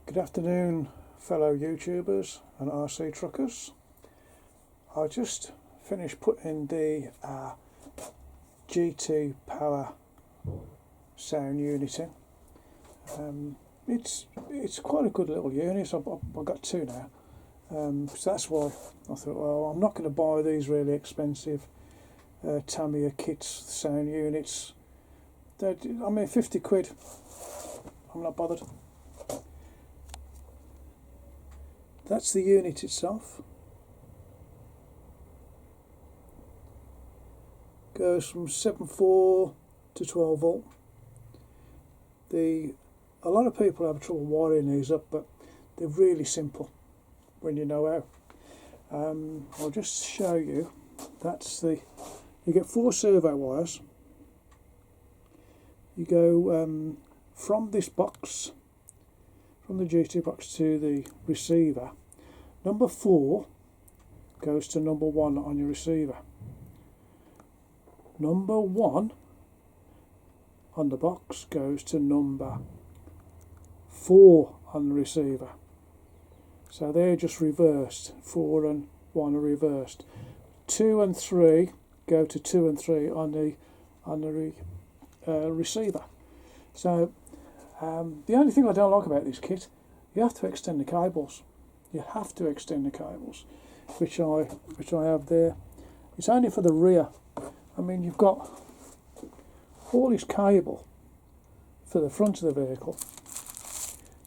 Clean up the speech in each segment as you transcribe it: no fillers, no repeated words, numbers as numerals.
Good afternoon, fellow YouTubers and RC truckers. I just finished putting the G.T.Power sound unit in. It's quite a good little unit. I've got two now, so that's why I thought, well, I'm not going to buy these really expensive Tamiya kits, sound units. I mean, 50 quid. I'm not bothered. That's the unit itself. Goes from 7.4 to 12 volt. A lot of people have trouble wiring these up, but they're really simple when you know how. I'll just show you. You get 4 servo wires. You go from this box, from the GT box to the receiver. Number 4 goes to number 1 on your receiver. Number 1 on the box goes to number 4 on the receiver. So they're just reversed. 4 and 1 are reversed. 2 and 3 go to 2 and 3 on the receiver. So the only thing I don't like about this kit, you have to extend the cables. You have to extend the cables, which I have there. It's only for the rear. I mean, you've got all this cable for the front of the vehicle,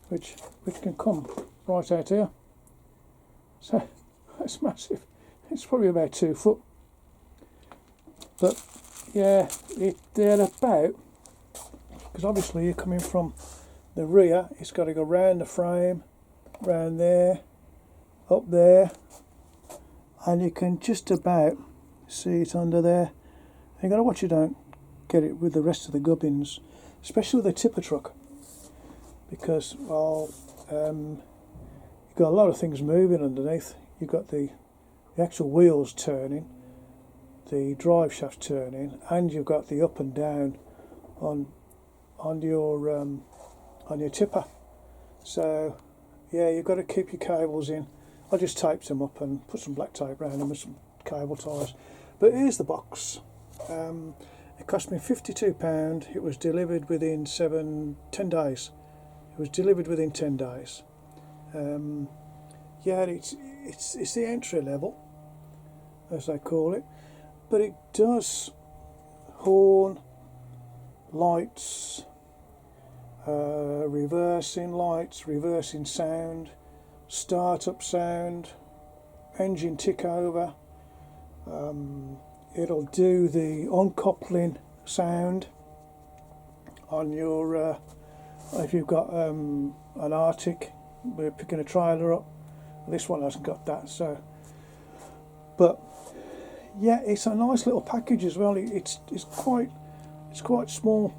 which can come right out here. So that's massive. It's probably about 2 foot. But yeah, they're about, because obviously you're coming from the rear, it's got to go round the frame, round there, up there, and you can just about see it under there. You've got to watch you don't get it with the rest of the gubbins, especially with a tipper truck, because, well, you've got a lot of things moving underneath. You've got the actual wheels turning, the drive shaft turning, and you've got the up and down on your tipper. So yeah, you've got to keep your cables in. I just taped them up and put some black tape around them with some cable ties. But here's the box. It cost me £52. It was delivered within 10 days. It was delivered within 10 days. Yeah, it's the entry level, as they call it, but it does horn, lights, reversing lights, reversing sound, start-up sound, engine tick over. It'll do the uncoupling sound on your if you've got an Arctic, we're picking a trailer up. This one hasn't got that, so. But yeah, it's a nice little package as well. It's quite small.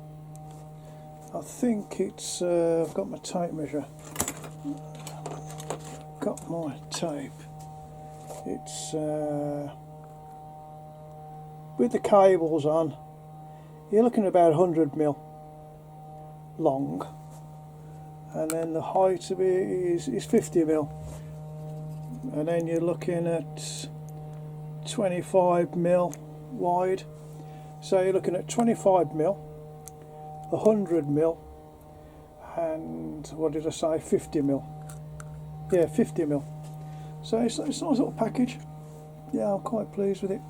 I think it's. I've got my tape measure. Got my tape. It's with the cables on. You're looking at about 100mm long, and then the height of it is 50mm, and then you're looking at 25mm wide. So you're looking at 25mm, 100mm, and what did I say, 50mm. Yeah, 50mm. So it's a nice little package. Yeah, I'm quite pleased with it.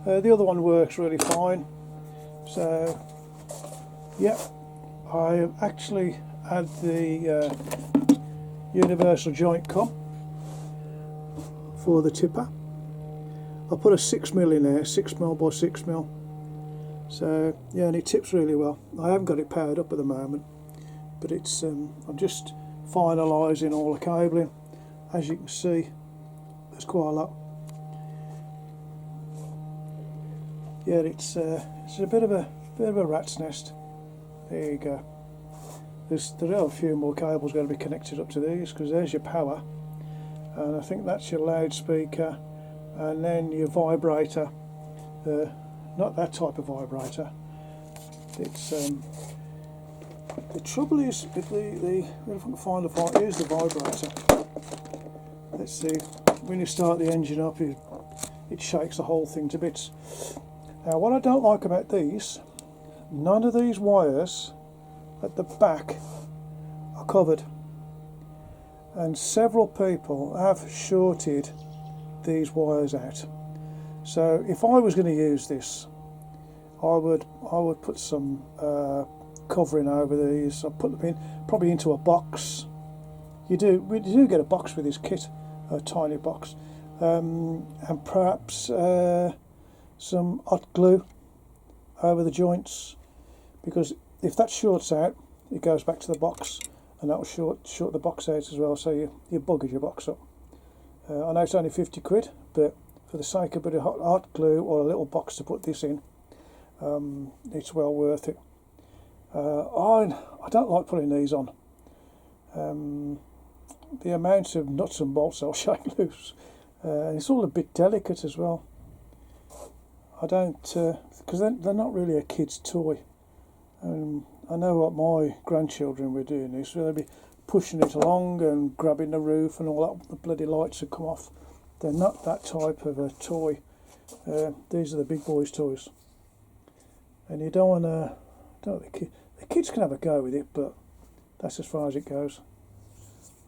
The other one works really fine. So yeah, I actually had the universal joint come for the tipper. I put a 6mm in there, 6mm by 6mm. So yeah, and it tips really well. I haven't got it powered up at the moment, but it's I'm just finalising all the cabling. As you can see, there's quite a lot. Yeah, it's a bit of a rat's nest. There you go. There are a few more cables going to be connected up to these, because there's your power, and I think that's your loudspeaker, and then your vibrator. Not that type of vibrator. It's The trouble is with if I can find the here's the vibrator. Let's see, when you start the engine up, it shakes the whole thing to bits. Now, what I don't like about these, none of these wires at the back are covered, and several people have shorted these wires out. So if I was going to use this, I would put some covering over these. I'd put them in probably into a box. We do get a box with this kit, a tiny box, and perhaps some hot glue over the joints, because if that shorts out, it goes back to the box, and that will short the box out as well. So you bugger your box up. I know it's only 50 quid, but for the sake of a bit of hot glue or a little box to put this in, it's well worth it. I don't like putting these on. The amount of nuts and bolts I'll shake loose, and it's all a bit delicate as well. I don't, because they're not really a kid's toy. I know what my grandchildren were doing this, where they'd be pushing it along and grabbing the roof and all that, the bloody lights would come off. They're not that type of a toy. These are the big boys' toys, and you don't want the kids can have a go with it, but that's as far as it goes.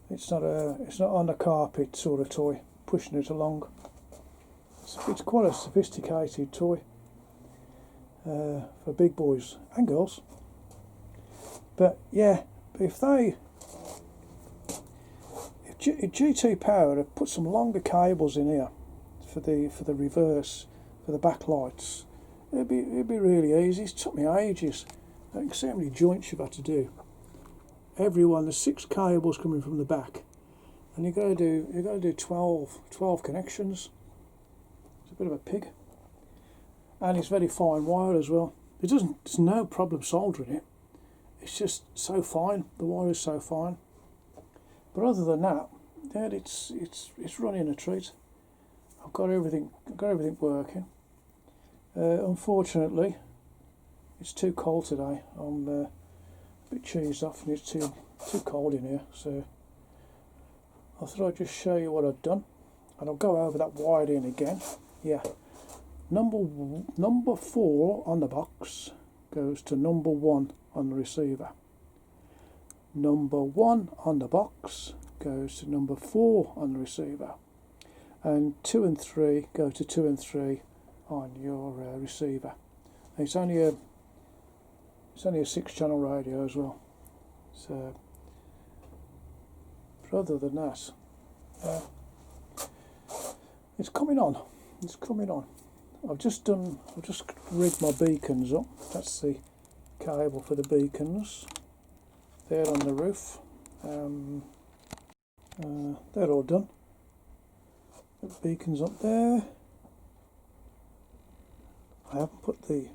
It's not on the carpet sort of toy, pushing it along. It's quite a sophisticated toy for big boys and girls. But yeah, if G.T.Power had put some longer cables in here for the reverse, for the backlights, it'd be really easy. It's took me ages. I can see how many joints you've had to do. There's 6 cables coming from the back, and you've got to do 12 connections. It's a bit of a pig, and it's very fine wire as well. There's no problem soldering it. It's just so fine. The wire is so fine. But other than that, yeah, it's running a treat. I've got everything working. Unfortunately, it's too cold today. I'm a bit cheesed off, and it's too cold in here. So I thought I'd just show you what I've done, and I'll go over that wiring again. Yeah, number 4 on the box goes to number 1 on the receiver. Number 1 on the box goes to number 4 on the receiver, and 2 and 3 go to 2 and 3 on your receiver. And it's only a 6-channel radio as well. So, but other than that, it's coming on. It's coming on. I've just rigged my beacons up. That's the cable for the beacons. They're on the roof. They're all done. The beacons up there. I haven't put the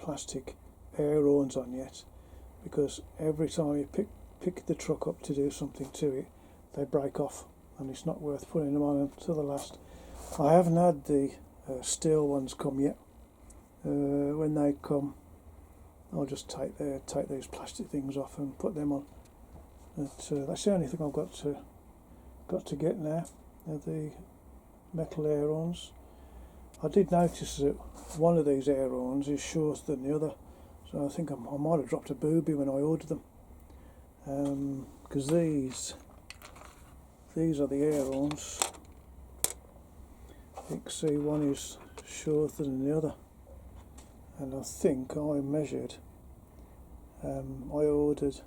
plastic air horns on yet, because every time you pick the truck up to do something to it, they break off, and it's not worth putting them on until the last. I haven't had the steel ones come yet. When they come, I'll just take these plastic things off and put them on. But that's the only thing I've got to get now. The metal air horns. I did notice that one of these air horns is shorter than the other, so I think I might have dropped a booby when I ordered them, because these are the air horns. You can see one is shorter than the other, and I think I measured. I ordered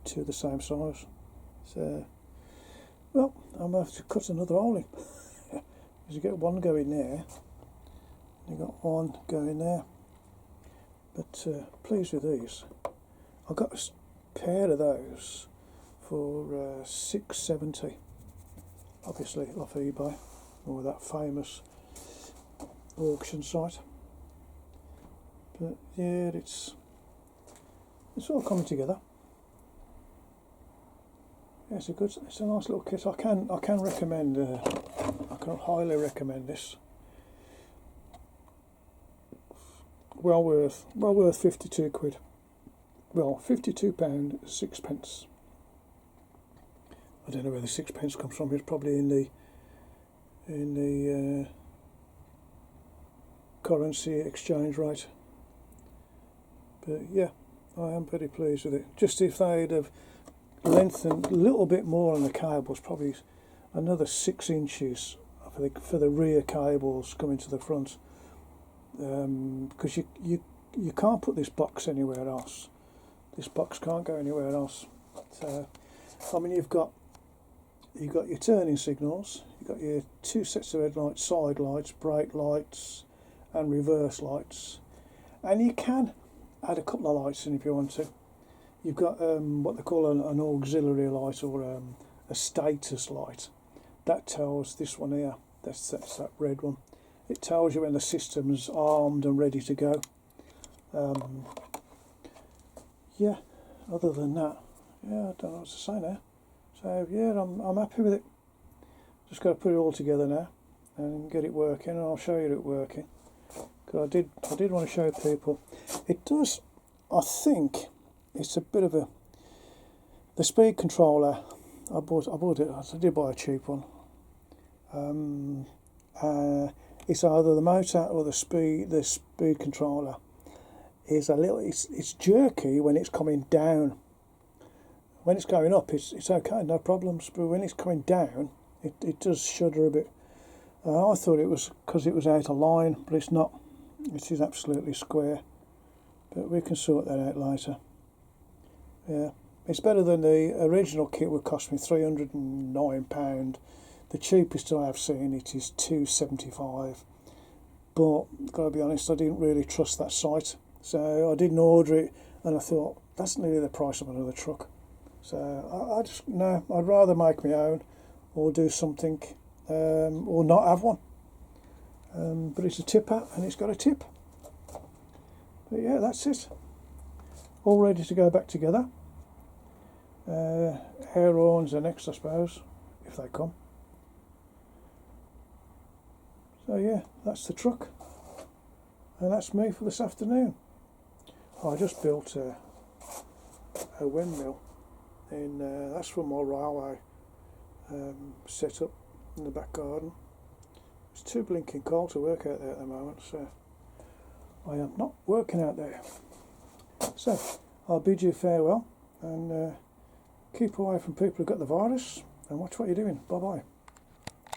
2 the same size, so well, I'm going to have to cut another hole in. Because you get one going there, you got one going there. But pleased with these. I got a pair of those for $6.70, obviously off eBay, or that famous auction site. But yeah, it's all coming together. Yeah, it's a nice little kit. I can recommend. I can highly recommend this. Well worth 52 quid. well, £52.06. I don't know where the sixpence comes from. It's probably in the currency exchange rate. But yeah, I am very pleased with it. Just if they'd have lengthened a little bit more on the cables, probably another 6 inches for the rear cables coming to the front, because you can't put this box anywhere else. This box can't go anywhere else. So, I mean, you've got your turning signals, you've got your 2 sets of headlights, side lights, brake lights, and reverse lights, and you can add a couple of lights in if you want to. You've got what they call an auxiliary light, or a status light. That tells this one here. That's that red one. It tells you when the system's armed and ready to go. Yeah. Other than that, yeah, I don't know what to say now. So yeah, I'm happy with it. Just got to put it all together now and get it working, and I'll show you it working. Because I did want to show people. It does. I think it's a bit of the speed controller. I bought it. I did buy a cheap one. It's either the motor or the speed controller is a little. It's jerky when it's coming down. When it's going up, it's okay, no problems. But when it's coming down, it does shudder a bit. I thought it was because it was out of line, but it's not. It is absolutely square. But we can sort that out later. Yeah, it's better than the original kit would cost me £309. The cheapest I have seen it is £275. But gotta be honest, I didn't really trust that site, so I didn't order it, and I thought that's nearly the price of another truck. So I just no, I'd rather make my own, or do something, or not have one. But it's a tipper, and it's got a tip. But yeah, that's it. All ready to go back together. Air horns are next, I suppose, if they come. So yeah, that's the truck, and that's me for this afternoon. I just built a windmill that's from my railway set up in the back garden. It's too blinking cold to work out there at the moment, so I am not working out there. So I'll bid you farewell, and keep away from people who've got the virus, and watch what you're doing. Bye bye.